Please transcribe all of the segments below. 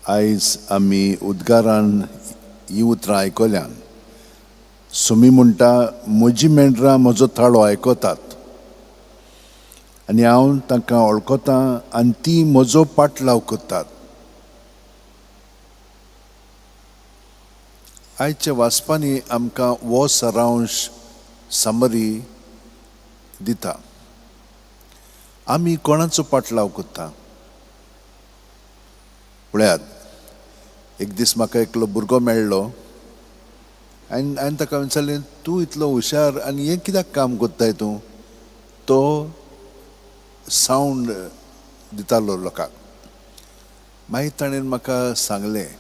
आयज आमी उद्गारान ही उतरां आयकल्यान सुमी म्हणटा म्हजी मेंढरां म्हजो थाळो आयकतात आनी हांव तांकां वळखतां आनी ती म्हजो पाटलाव करतात. आयच्या वाचपांनी आमकां वो सारांश समरी दिता. आमी कोणाचो पाटलाव करता? पळयात, एक दीस म्हाका एकलो भुरगो मेळ्ळो आनी हांवें ताका विचारलें, तूं इतलो हुशार आनी हें कित्याक काम कोत्ताय तूं? तो सावंड दितालो लोकांक. मागीर ताणें म्हाका सांगलें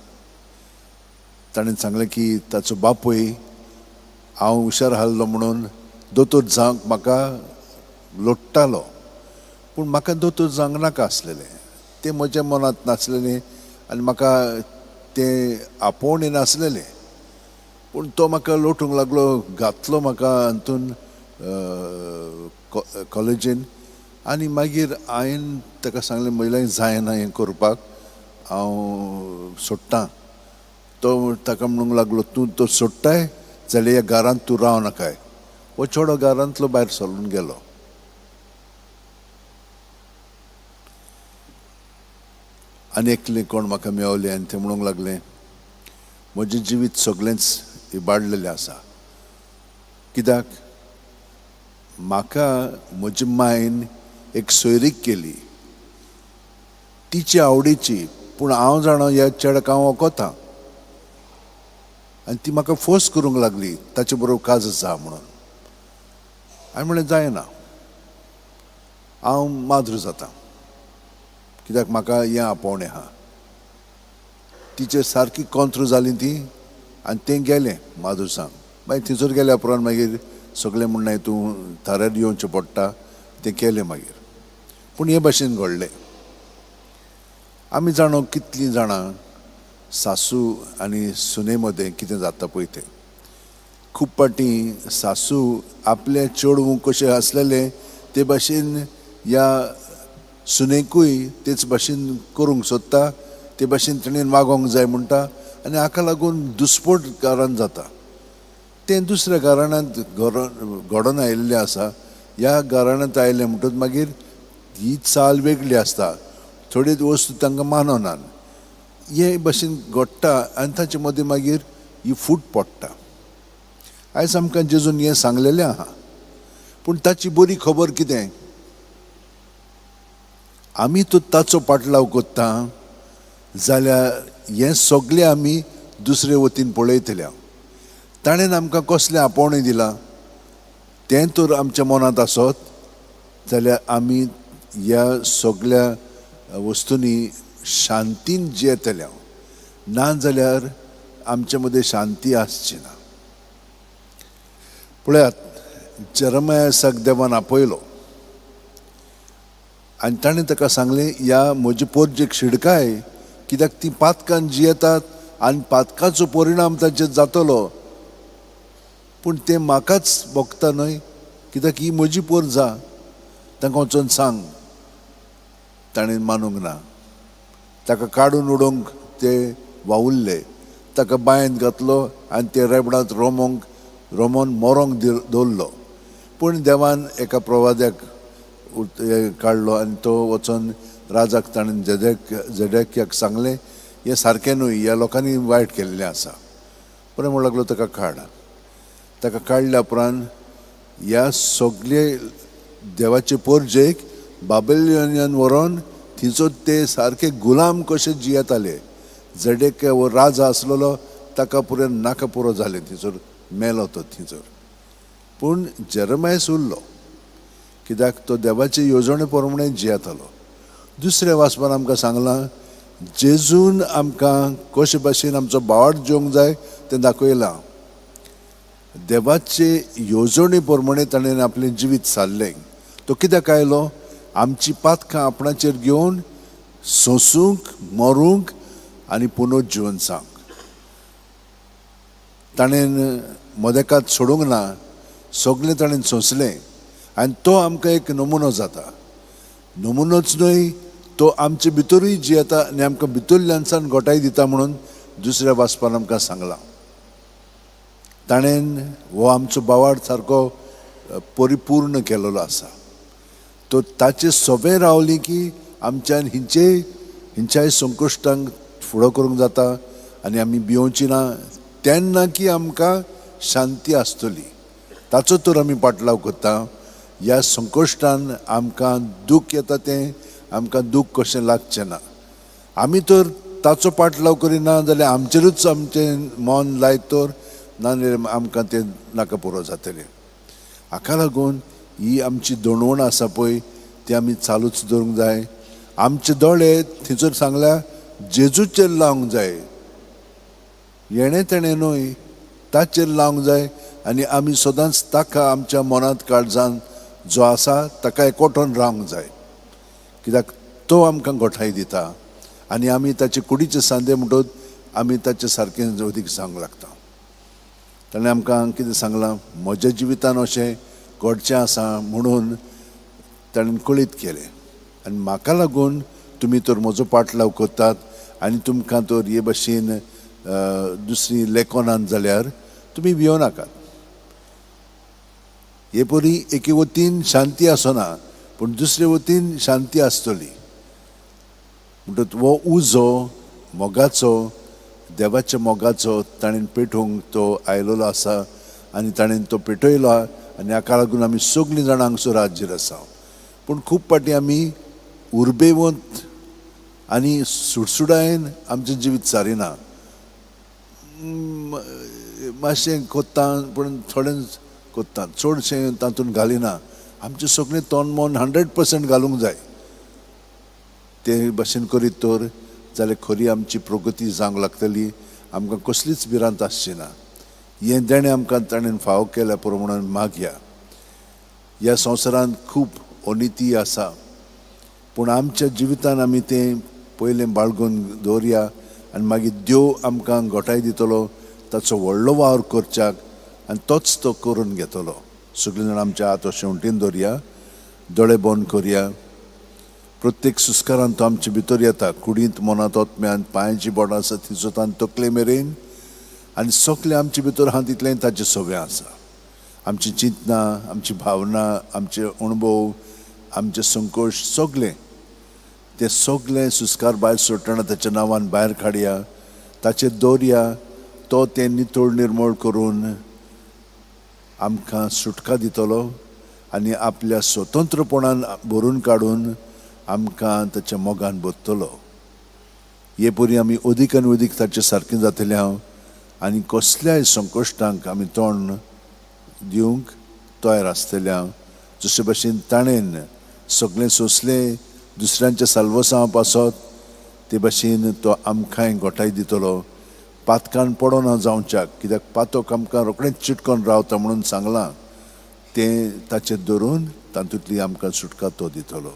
की ताचो बापूय हांव हुशार आहलो म्हणून दोतोर जावंक म्हाका लोट्टालो, पूण म्हाका दोतोर जावंक नाका आसलेलें. तें म्हज्या मनांत नासलेलें आनी म्हाका तें आपोवणें नासलेलें. पूण तो म्हाका लोटूंक लागलो, घातलो म्हाका हातून कॉलेजीन. आनी मागीर हांवें ताका सांगलें म्हळ्यार जायना हें करपाक, हांव सोडटां. तो ताका म्हणूंक लागलो, तूं तो सोडटाय जाल्यार ह्या घरांत तूं राव नाकाय. हो चेडो घरांतलो भायर सरून गेलो. आनी एकलें कोण म्हाका मेवलें आनी ते म्हणूंक लागलें, म्हजें जिवीत सगळेंच इबाडलेलें आसा. कित्याक म्हाका म्हजी मायन एक सोयरीक केली, तिची आवडीची, पूण हांव जाणा ह्या चेड्याक हांव वखोतां आनी ती म्हाका फोर्स करूंक लागली ताचे बरोबर काज जा म्हणून. हांवें म्हणलें जायना, हांव माद्र जातां, कित्याक म्हाका हें आपोवणें आहा. तिचेर सारकी कॉन्त्र जाली ती आनी तें गेलें मादुरसांग. मागीर थंयसर गेल्या उपरांत मागीर सगळें म्हणलें तूं थाऱ्यार येवचें पडटा, तें केलें मागीर. पूण हे भाशेन घडलें. आमी जाणो कितलीं जाणां सासू आनी सुने मदें कितें जाता पळय तें. खूब पाटी सासू आपलें चेडूं कशें आसलेलें ते भाशेन ह्या सुनेकूय तेच भाशेन करूंक सोदता, ते भाशेन तिणेन वागोंक जाय म्हणटा आनी हाका लागून दुस्पोट घरांत जाता. तें दुसऱ्या घराण्यांत घडोवन आयिल्लें आसा. ह्या घराण्यांत आयलें म्हणटच मागीर ही चाल वेगळी आसता, थोड्यो वस्तू तांकां माननात. हे भाशेन घडटा आनी ताचे मदीं मागीर ही फूट पडटा. आयज आमकां जेजून हें सांगलेलें आहा, पूण ताची बरी खबर कितें? आमी तो ताचो पाटलाव कोत्ता जाल्यार हें सगळें आमी दुसरे वतीन पळयतल्या. ताणें आमकां कसलें आपोवणें दिलां तें तर आमच्या मनांत आसत जाल्यार आमी ह्या सगळ्या वस्तूंनी शांतीन जियेतल्या. ना जाल्यार आमचे मदें शांती आसची ना. पळयात, जेरेमियासाक देवान आपयलो आनी ताणें ताका सांगलें, ह्या म्हजे पोरजेक शिडकाय, कित्याक ती पातकान जियेतात आनी पातकाचो परिणाम ताचेर जातलो. पूण तें म्हाकाच भोगता न्हय, कित्याक ही म्हजी पोर जा, तांकां वचोन सांग. ताणें मानूंक ना. ताका काडून उडोवंक ते वावुरले, ताका बायेंत घातलो आनी ते रेबडांत रोमोन मोरोंक दवरलो. पूण देवान एका प्रवाद्याक काडलो आनी तो वचोन राजाक ताणें झेडेकियाक सांगलें, हें सारकें न्हय, ह्या लोकांनी वायट केल्लें आसा. पूण म्हणूंक लागलो ताका काड. ताका काडल्या उपरांत ह्या सगळे देवाचे पोरजेक बाबिलोनियान व्हरोन थंयसर ते सारके गुलाम कशे जियेताले. झेडेकिया हो राजा आसलेलो, ताका पुरे नाका पुरो जालें, थंयसर मेलो तो थंयसर. पूण जेरेमियास उरलो, कित्याक तो देवाचे येवजणे प्रमाणे जियेतालो. दुसऱ्या वाचपान आमकां सांगलां, जेजून आमकां कशे भाशेन आमचो भावार्थ जेवंक जाय तें दाखयलां. देवाचे येवजणे प्रमाणे ताणें आपलें जिवीत सारलें. तो कित्याक आयलो? आमची पातकां आपणाचेर घेवन सोंसूंक, मरूंक आनी पुनर्जिवंसांक. ताणें मोदेकात सोडूंक ना, सगळें ताणें सोंसलें आनी तो आमकां एक नमुनो जाता. नमुनोच न्हय, तो आमचे भितरूय जियेता आनी आमकां भितरल्यानसान घोटाय दिता म्हणून दुसऱ्या वाचपान आमकां सांगलां. ताणेन हो आमचो बावाड सारको परिपूर्ण केलेलो आसा. तो ताचे सवय रावली की आमच्यान हिंच्याय संकश्टांक फुडो करूंक जाता आनी आमी भिवची ना तेन्ना की आमकां शांती आसतली. ताचो तर आमी पाटलाव करता. ह्या संकश्टान आमकां दूख येता तें आमकां दूख कशें लागचें ना. आमी तर ताचो पाटलाव करिना जाल्यार आमचेरूच आमचें मन लायत तर नाजाल्यार आमकां तें नाका पुरो जातलें. हाका लागून ही आमची दणवण आसा पळय ती आमी चालूच दवरूंक जाय. आमचे दोळे थंयसर सांगल्या जेजूचेर लावंक जाय. येणे तेणें न्हय ताचेर लावंक जाय आनी आमी सदांच ताका आमच्या मनांत काळजान जो आसा ताका एकवटून रावंक जाय. कित्याक तो आमकां घोटाय दिता आनी आमी ताचे कुडीचे सांदे म्हणटत आमी ताचे सारकें अदीक सांगूंक लागता. ताणें आमकां कितें सांगलां म्हज्या जिवितान अशें घडचें आसा म्हणून ताणें कळीत केलें. आनी म्हाका लागून तुमी तर म्हजो पाटलाव करतात आनी तुमकां तर हे भाशेन दुसरी लेखनांत जाल्यार तुमी भियो नाकात. हे परी एके वतीन शांती आसना पूण दुसरे वतीन शांती आसतली. म्हणटत हो उजो मोगाचो देवाच्या मोगाचो ताणें पेटोवंक तो आयलोलो आसा आनी ताणें तो पेटयलो आनी हाका लागून आमी सगळीं जाणां हांगसर हाजीर आसा. पूण खूब पाटी आमी उर्बेवंत आनी सुडसुडायेन आमचें जिवीत सारिना. मातशें कोत्ता पूण थोडें कोत्ता चडशें तातूंत घालिना. आमचें सगळें तोंड मन 100% घालूंक जाय. ते भाशेन करीत तर जाल्यार खरी आमची प्रगती जावंक लागतली. आमकां कसलीच भिरांत आसची ना. हें देणें आमकां ताणें फावो केल्या प्रमाण मागया. ह्या संवसारांत खूब अनिती आसा पूण आमच्या जिवितान आमी तें पयलें बाळगून दवरया आनी मागीर देव आमकां घोटाय दितलो ताचो व्हडलो वावर करच्याक आनी तोच तो करून घेतलो. सगळीं जाणां आमच्या हात अशें उमटीन दवरया. दोळे बंद करया. प्रत्येक सुस्कारान तो आमचे भितर येता. कुडींत मनांत ओतम्यान पांयाची बोटां आसा थिजोतान तकले मेरेन आनी सगळें आमचे भितर आहा तितलें ताचें सगळें आसा. आमची चिंतनां आमची भावना आमचे अणभव आमचे संकोश सगळें ते सगळें सुस्कार भायर सोडटना ताच्या नांवान भायर काडया. ताचेर दवरया. तो तें नितळ निर्मळ करून आमकां सुटका दितलो आनी आपल्या स्वतंत्रपणान भरून काडून आमकां ताच्या मोगान बसतलो. हे परी आमी अदीक आनी अदीक ताचे सारकें जातलें हांव आनी कसल्याय संकश्टांक आमी तोंड दिवंक तयार आसतलें हांव. जशे भाशेन ताणेन सगळें सोंसलें दुसऱ्यांच्या साल्वसां पासत ते भाशेन तो आमकांय घोटाय दितलो. पातकान पडोना जावच्याक कित्याक पातक आमकां रोखडेंच चिटकोन रावता म्हणून सांगलां. तें ताचेर धरून तातूंतली आमकां सुटका तो दितलो.